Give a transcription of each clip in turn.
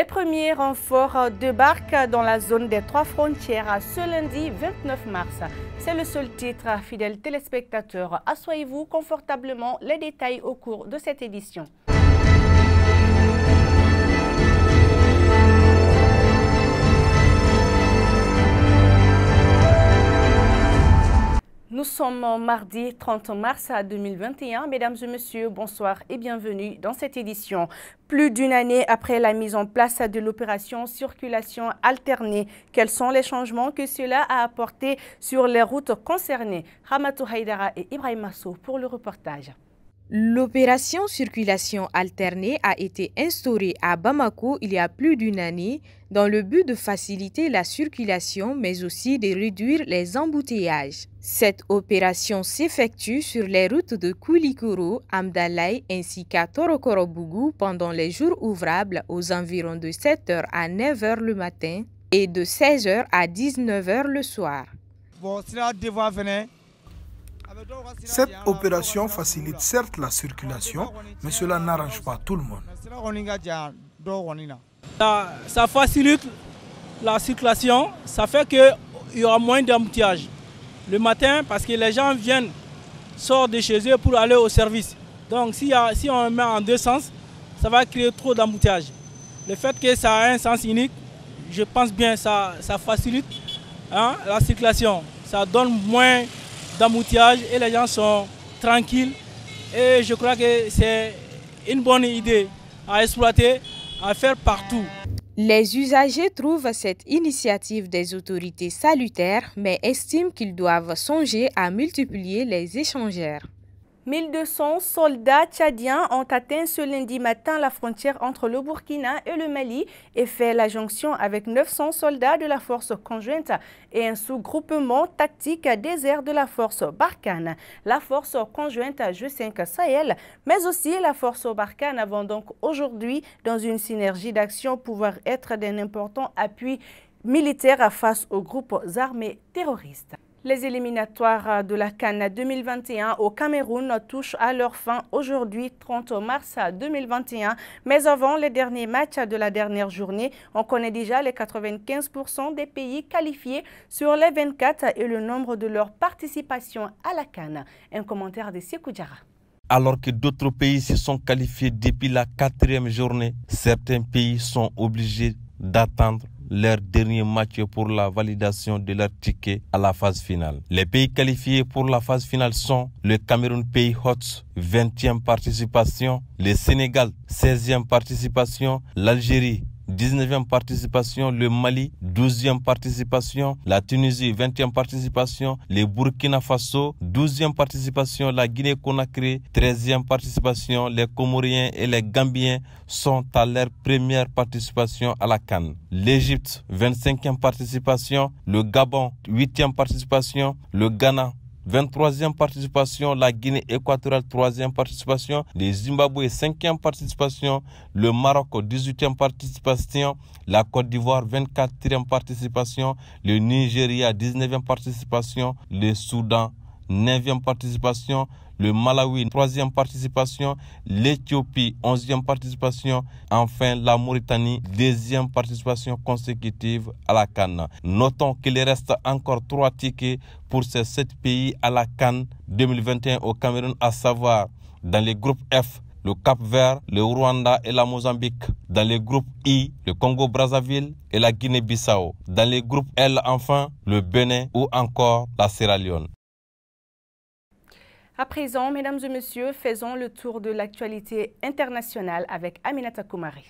Les premiers renforts débarquent dans la zone des 3 frontières ce lundi 29 mars. C'est le seul titre, fidèles téléspectateurs. Assoyez-vous confortablement, les détails au cours de cette édition. Nous sommes mardi 30 mars 2021. Mesdames et messieurs, bonsoir et bienvenue dans cette édition. Plus d'une année après la mise en place de l'opération circulation alternée, quels sont les changements que cela a apporté sur les routes concernées? Ramatou Haïdara et Ibrahim Massou pour le reportage. L'opération circulation alternée a été instaurée à Bamako il y a plus d'une année dans le but de faciliter la circulation mais aussi de réduire les embouteillages. Cette opération s'effectue sur les routes de Koulikoro, Amdalaï ainsi qu'à Torokorobougou pendant les jours ouvrables aux environs de 7h à 9h le matin et de 16h à 19h le soir. Cette opération facilite certes la circulation, mais cela n'arrange pas tout le monde. Ça facilite la circulation, ça fait qu'il y aura moins d'embouteillages. Le matin, parce que les gens sortent de chez eux pour aller au service. Donc si on met en deux sens, ça va créer trop d'embouteillages. Le fait que ça a un sens unique, je pense bien ça facilite la circulation. Ça donne moins d'embouteillage et les gens sont tranquilles. Et je crois que c'est une bonne idée à exploiter, à faire partout. Les usagers trouvent cette initiative des autorités salutaire, mais estiment qu'ils doivent songer à multiplier les échangeurs. 1200 soldats tchadiens ont atteint ce lundi matin la frontière entre le Burkina et le Mali et fait la jonction avec 900 soldats de la force conjointe et un sous-groupement tactique désert de la force Barkhane. La force conjointe G5 Sahel, mais aussi la force Barkhane vont donc aujourd'hui, dans une synergie d'action, pouvoir être d'un important appui militaire face aux groupes armés terroristes. Les éliminatoires de la CAN 2021 au Cameroun touchent à leur fin aujourd'hui, 30 mars 2021. Mais avant les derniers matchs de la dernière journée, on connaît déjà les 95% des pays qualifiés sur les 24 et le nombre de leur participation à la CAN. Un commentaire de Sékou Diarra. Alors que d'autres pays se sont qualifiés depuis la 4e journée, certains pays sont obligés d'attendre leur dernier match pour la validation de leur ticket à la phase finale. Les pays qualifiés pour la phase finale sont le Cameroun pays hôte, 20e participation, le Sénégal, 16e participation, l'Algérie, 19e participation, le Mali, 12e participation, la Tunisie, 20e participation, le Burkina Faso, 12e participation, la Guinée-Conakry, 13e participation, les Comoriens et les Gambiens sont à leur première participation à la CAN. L'Égypte, 25e participation, le Gabon, 8e participation, le Ghana, 23e participation, la Guinée équatoriale 3e participation, le Zimbabwe 5e participation, le Maroc 18e participation, la Côte d'Ivoire 24e participation, le Nigeria 19e participation, le Soudan 9e participation, le Malawi 3e participation, l'Éthiopie 11e participation, enfin la Mauritanie 2e participation consécutive à la CAN. Notons qu'il reste encore 3 tickets pour ces 7 pays à la CAN 2021 au Cameroun, à savoir dans les groupes F, le Cap-Vert, le Rwanda et la Mozambique. Dans les groupes I, le Congo-Brazzaville et la Guinée-Bissau. Dans les groupes L, enfin, le Bénin ou encore la Sierra Leone. À présent, mesdames et messieurs, faisons le tour de l'actualité internationale avec Aminata Koumari.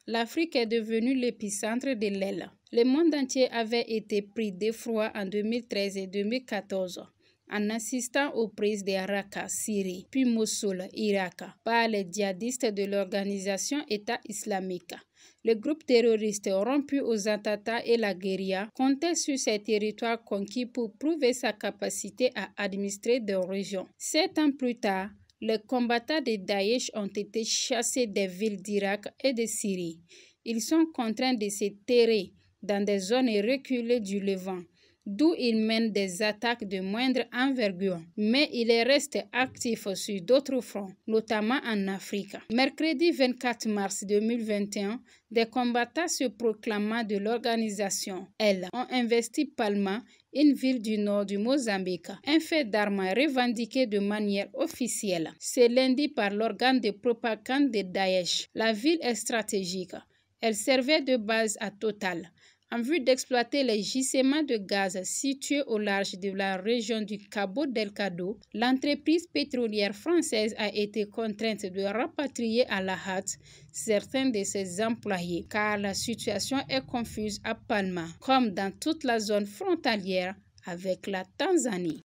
L'Afrique est devenue l'épicentre de l'aile. Le monde entier avait été pris d'effroi en 2013 et 2014 en assistant aux prises de Raqqa, Syrie, puis Mossoul, Irak, par les djihadistes de l'organisation État islamique. Le groupe terroriste rompu aux attentats et la guérilla comptait sur ces territoires conquis pour prouver sa capacité à administrer des régions. 7 ans plus tard, les combattants de Daesh ont été chassés des villes d'Irak et de Syrie. Ils sont contraints de se terrer dans des zones reculées du Levant, d'où il mène des attaques de moindre envergure. Mais il est resté actif sur d'autres fronts, notamment en Afrique. Mercredi 24 mars 2021, des combattants se proclamant de l'organisation L ont investi Palma, une ville du nord du Mozambique, un fait d'armes revendiqué de manière officielle. Ce lundi par l'organe de propagande de Daesh. La ville est stratégique. Elle servait de base à Total, en vue d'exploiter les gisements de gaz situés au large de la région du Cabo Delgado. L'entreprise pétrolière française a été contrainte de rapatrier à la hâte certains de ses employés, car la situation est confuse à Palma, comme dans toute la zone frontalière avec la Tanzanie.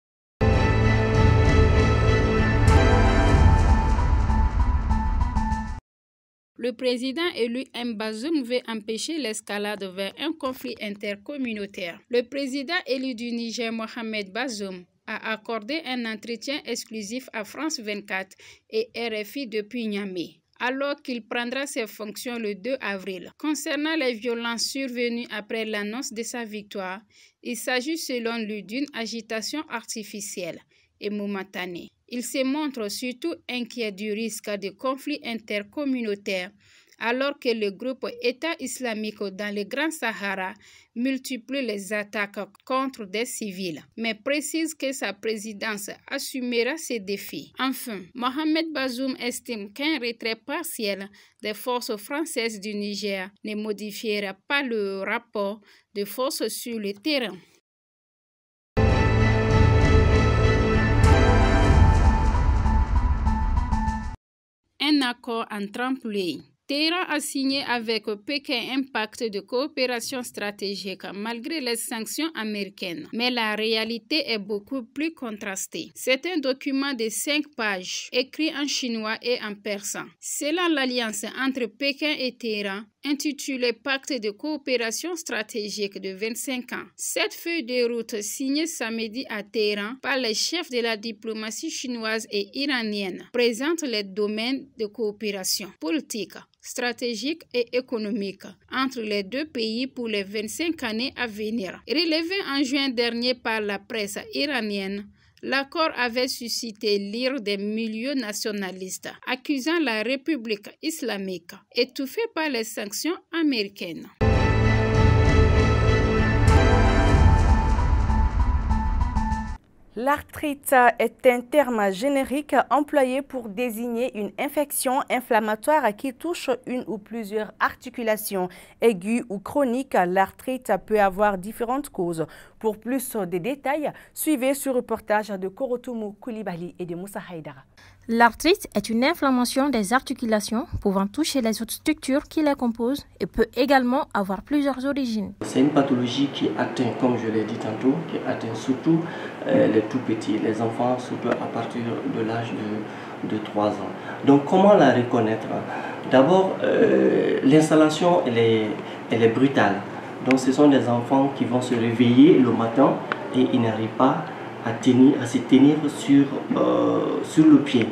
Le président élu Bazoum veut empêcher l'escalade vers un conflit intercommunautaire. Le président élu du Niger, Mohamed Bazoum, a accordé un entretien exclusif à France 24 et RFI depuis Niamey, alors qu'il prendra ses fonctions le 2 avril. Concernant les violences survenues après l'annonce de sa victoire, il s'agit selon lui d'une agitation artificielle et momentanée. Il se montre surtout inquiet du risque de conflits intercommunautaires alors que le groupe État islamique dans le Grand Sahara multiplie les attaques contre des civils, mais précise que sa présidence assumera ces défis. Enfin, Mohamed Bazoum estime qu'un retrait partiel des forces françaises du Niger ne modifiera pas le rapport de force sur le terrain. Un accord en 30 pays. Téhéran a signé avec Pékin un pacte de coopération stratégique malgré les sanctions américaines. Mais la réalité est beaucoup plus contrastée. C'est un document de 5 pages, écrit en chinois et en persan. Selon l'alliance entre Pékin et Téhéran, intitulé Pacte de coopération stratégique de 25 ans. Cette feuille de route signée samedi à Téhéran par les chefs de la diplomatie chinoise et iranienne présente les domaines de coopération politique, stratégique et économique entre les deux pays pour les 25 années à venir. Relevé en juin dernier par la presse iranienne, l'accord avait suscité l'ire des milieux nationalistes, accusant la République islamique, étouffée par les sanctions américaines. L'arthrite est un terme générique employé pour désigner une infection inflammatoire qui touche une ou plusieurs articulations. Aiguë ou chronique, l'arthrite peut avoir différentes causes. Pour plus de détails, suivez ce reportage de Korotoumou Koulibaly et de Moussa Haïdara. L'arthrite est une inflammation des articulations pouvant toucher les autres structures qui les composent et peut également avoir plusieurs origines. C'est une pathologie qui atteint, comme je l'ai dit tantôt, qui atteint surtout les tout petits, les enfants, surtout à partir de l'âge de 3 ans. Donc comment la reconnaître? D'abord, l'installation elle est brutale. Donc ce sont des enfants qui vont se réveiller le matin et ils n'arrivent pas à se tenir sur le pied.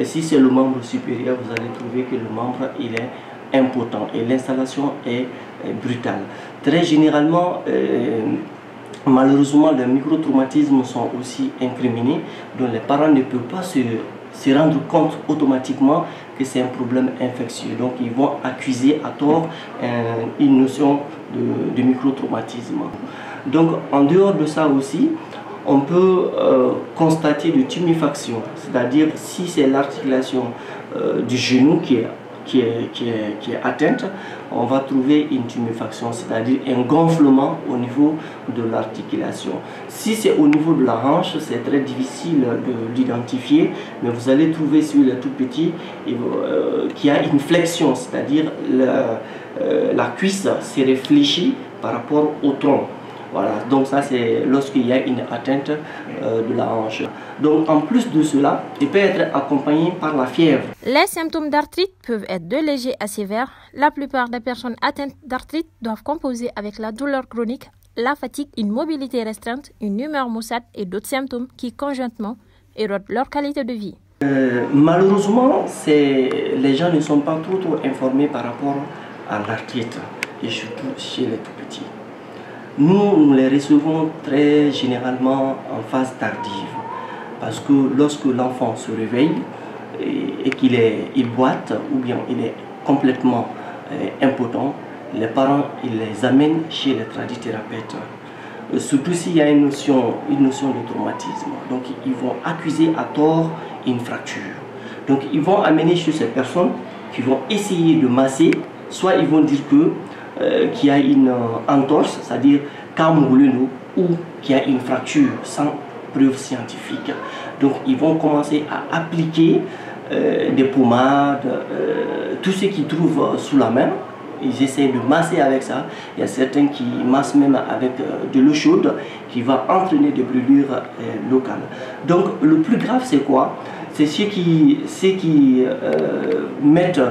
Si c'est le membre supérieur, vous allez trouver que le membre il est impotent et l'installation est brutale. Très généralement, malheureusement, les microtraumatismes sont aussi incriminés, donc les parents ne peuvent pas se rendre compte automatiquement que c'est un problème infectieux. Donc ils vont accuser à tort une notion de microtraumatisme. Donc en dehors de ça aussi, on peut constater de tuméfaction, c'est-à-dire si c'est l'articulation du genou qui est atteinte, on va trouver une tuméfaction, c'est-à-dire un gonflement au niveau de l'articulation. Si c'est au niveau de la hanche, c'est très difficile de l'identifier, mais vous allez trouver sur les tout petits qu'il y a une flexion, c'est-à-dire la cuisse se réfléchit par rapport au tronc. Voilà, donc ça c'est lorsqu'il y a une atteinte de la hanche. Donc en plus de cela, il peut être accompagné par la fièvre. Les symptômes d'arthrite peuvent être de légers à sévères. La plupart des personnes atteintes d'arthrite doivent composer avec la douleur chronique, la fatigue, une mobilité restreinte, une humeur maussade et d'autres symptômes qui conjointement érodent leur qualité de vie. Malheureusement, les gens ne sont pas trop informés par rapport à l'arthrite et surtout chez les tout petits. Nous les recevons très généralement en phase tardive. Parce que lorsque l'enfant se réveille et qu'il boite ou bien il est complètement impotent, les parents ils les amènent chez les tradithérapeutes. Surtout s'il y a une notion de traumatisme. Donc ils vont accuser à tort une fracture. Donc ils vont amener chez ces personnes qui vont essayer de masser, soit ils vont dire qu'il y a une entorse, c'est-à-dire camoulono, ou qu'il y a une fracture sans preuve scientifique. Donc ils vont commencer à appliquer des pommades, tout ce qu'ils trouvent sous la main. Ils essaient de masser avec ça. Il y a certains qui massent même avec de l'eau chaude qui va entraîner des brûlures locales. Donc le plus grave c'est quoi? C'est ceux qui mettent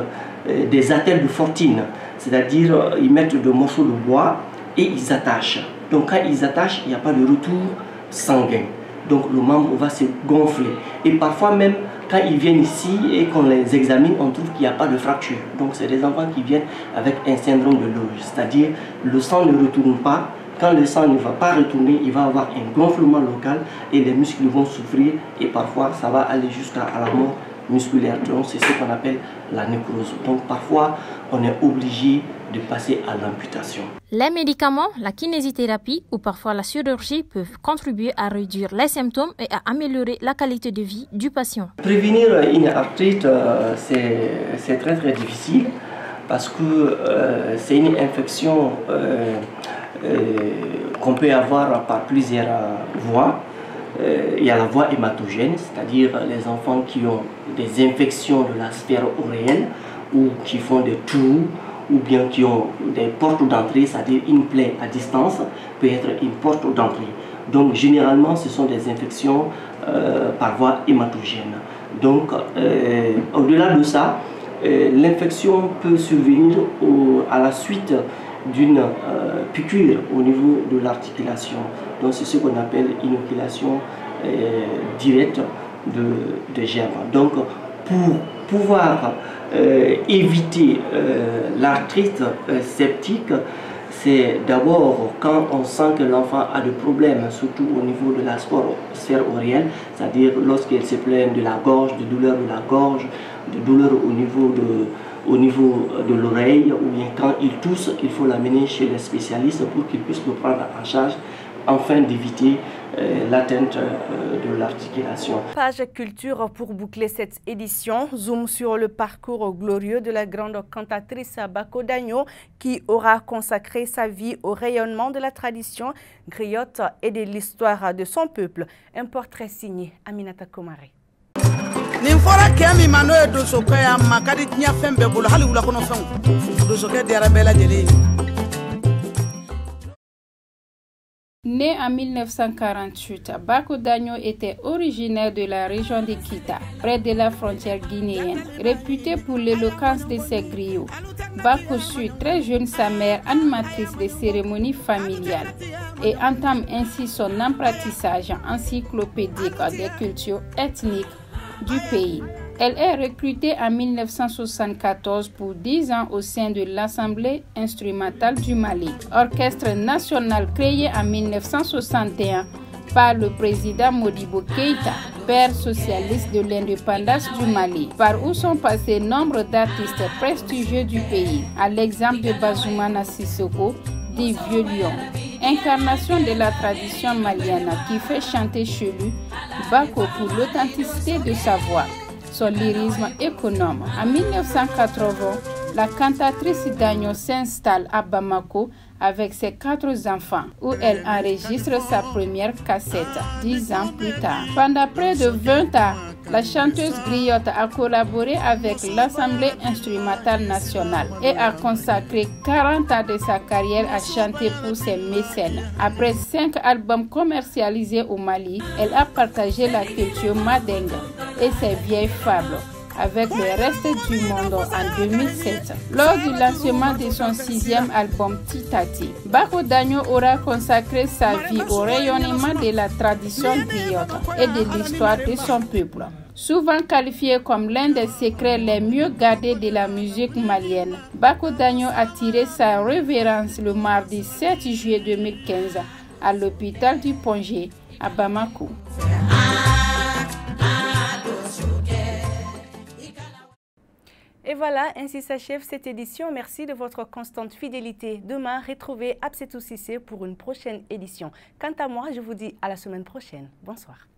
des attelles de fortune, c'est-à-dire ils mettent des morceaux de bois et ils attachent. Donc quand ils attachent, il n'y a pas de retour sanguin. Donc le membre va se gonfler. Et parfois même, quand ils viennent ici et qu'on les examine, on trouve qu'il n'y a pas de fracture. Donc c'est des enfants qui viennent avec un syndrome de Loge, c'est-à-dire le sang ne retourne pas. Quand le sang ne va pas retourner, il va avoir un gonflement local et les muscles vont souffrir et parfois ça va aller jusqu'à la mort musculaire. Donc c'est ce qu'on appelle la nécrose. Donc parfois on est obligé de passer à l'amputation. Les médicaments, la kinésithérapie ou parfois la chirurgie peuvent contribuer à réduire les symptômes et à améliorer la qualité de vie du patient. Prévenir une arthrite, c'est très très difficile parce que c'est une infection qu'on peut avoir par plusieurs voies. Il y a la voie hématogène, c'est-à-dire les enfants qui ont des infections de la sphère oréenne ou qui font des trous ou bien qui ont des portes d'entrée, c'est-à-dire une plaie à distance peut être une porte d'entrée. Donc généralement ce sont des infections par voie hématogène. Donc au-delà de ça, l'infection peut survenir à la suite d'une piqûre au niveau de l'articulation. Donc c'est ce qu'on appelle inoculation directe de germes. Donc pour pouvoir éviter l'arthrite septique, c'est d'abord quand on sent que l'enfant a des problèmes, surtout au niveau de la sphère oréenne, c'est-à-dire lorsqu'elle se plaint de la gorge, de douleur de la gorge, de douleur au niveau de l'oreille, ou bien quand il tousse, il faut l'amener chez les spécialistes pour qu'ils puissent le prendre en charge afin d'éviter l'atteinte de l'articulation. Page culture pour boucler cette édition. Zoom sur le parcours glorieux de la grande cantatrice Bako Dagno qui aura consacré sa vie au rayonnement de la tradition griotte et de l'histoire de son peuple. Un portrait signé Aminata Komare. Né en 1948, Bako Dagno était originaire de la région de Kita, près de la frontière guinéenne. Réputé pour l'éloquence de ses griots, Bako suit très jeune sa mère animatrice des cérémonies familiales et entame ainsi son apprentissage encyclopédique des cultures ethniques du pays. Elle est recrutée en 1974 pour 10 ans au sein de l'Assemblée instrumentale du Mali, orchestre national créé en 1961 par le président Modibo Keïta, père socialiste de l'indépendance du Mali, par où sont passés nombre d'artistes prestigieux du pays, à l'exemple de Bazoumana Sissoko, dit Vieux Lion, incarnation de la tradition malienne qui fait chanter chez lui Bako pour l'authenticité de sa voix. Son lyrisme économe. En 1980, la cantatrice Dagno s'installe à Bamako avec ses 4 enfants, où elle enregistre sa première cassette 10 ans plus tard. Pendant près de 20 ans, la chanteuse griotte a collaboré avec l'Assemblée instrumentale nationale et a consacré 40 ans de sa carrière à chanter pour ses mécènes. Après 5 albums commercialisés au Mali, elle a partagé la culture madingue et ses vieilles fables avec le reste du monde en 2007. Lors du lancement de son 6e album Titati, Bako Dagno aura consacré sa vie au rayonnement de la tradition griotte et de l'histoire de son peuple. Souvent qualifié comme l'un des secrets les mieux gardés de la musique malienne, Bako Dagno a tiré sa révérence le mardi 7 juillet 2015 à l'hôpital du Pongé à Bamako. Et voilà, ainsi s'achève cette édition. Merci de votre constante fidélité. Demain, retrouvez Absetou Cissé pour une prochaine édition. Quant à moi, je vous dis à la semaine prochaine. Bonsoir.